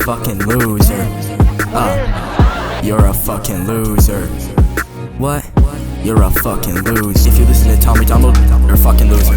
fucking loser. You're a fucking loser. What? You're a fucking loser. If you listen to Tommy Donald, you're a fucking loser.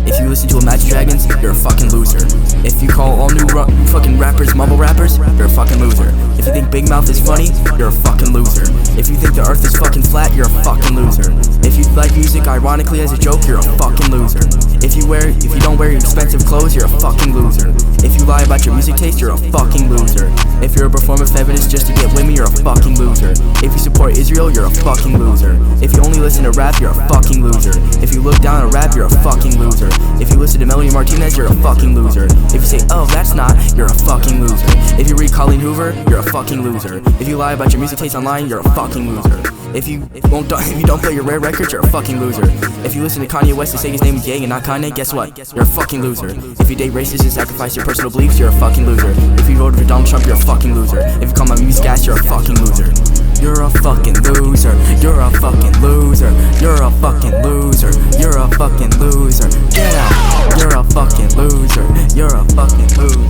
If you listen to Imagine Dragons, you're a fucking loser. If you call all new fucking rappers mumble rappers, you're a fucking loser. If you think Big Mouth is funny, you're a fucking loser. If you think the earth is fucking flat, you're a fucking loser. If you like music ironically as a joke, you're a fucking loser. If you don't wear expensive clothes, you're a fucking loser. If you lie about your music taste, you're a fucking loser. If you're a performance feminist just to get women, you're a fucking loser. If you support Israel, you're a fucking loser. If you only listen to rap, you're a fucking loser. If you look down at rap, you're a fucking loser. If you listen to Melody Martinez, you're a fucking loser. If you say, oh, that's not, you're a fucking loser. If you read Colleen Hoover, you're a fucking loser. If you lie about your music taste online, you're a fucking loser. If you don't play your rare records, you're a fucking loser. If you listen to Kanye West and say his name is Ye and not Kanye, guess what? You're a fucking loser. If you date racists and sacrifice your personal beliefs, you're a fucking loser. If you voted for Donald Trump, you're a fucking loser. If you call my music ass, you're a fucking loser. You're a fucking loser. You're a fucking loser. You're a fucking loser. You're a fucking loser. Get out. You're a fucking loser. You're a fucking loser.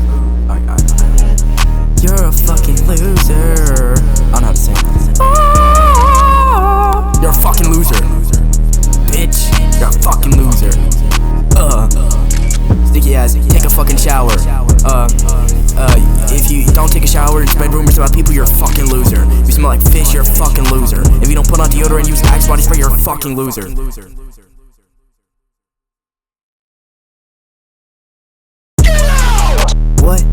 You're a fucking loser. I don't know how to sing. You're a fucking loser. Bitch. You're a fucking loser. Sticky ass. Take a fucking shower. If you don't take a shower and spread rumors about people, you're a fucking loser. If you smell like fish, you're a fucking loser. If you don't put on deodorant and use Axe body spray, you're a fucking loser. What?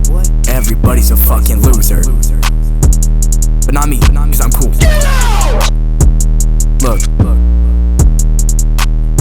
Everybody's a fucking loser. But not me, cause I'm cool. Look.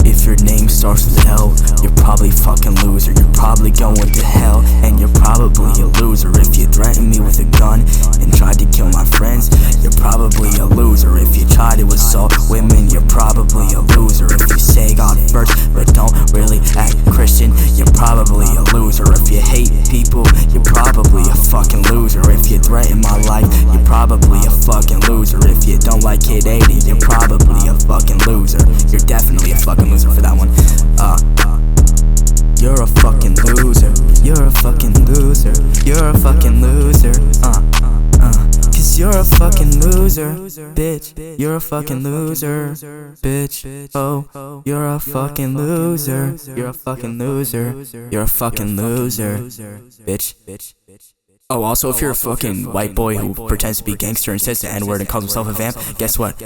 If your name starts with L, you're probably fucking loser. You're probably going to hell, and you're probably a loser. If you threaten me with a gun and tried to kill my friends, you're probably a loser. If you try to assault women, you're probably a loser. If you say God first but don't really act Christian, you're probably a loser. If you hate people, you're probably a fucking loser. If you threaten my life, you're probably a fucking loser. If you don't like Kid 80, you're probably a fucking loser. You're definitely a fucking loser for that one. You're a fucking loser. You're a fucking loser. You're a fucking loser. Cause you're a fucking loser, bitch. You're a fucking loser, bitch. Oh, you're a fucking loser. You're a fucking loser. You're a fucking loser, bitch. Oh, also, if you're a fucking white boy who pretends to be gangster and says the N-word and calls himself a vamp, guess what?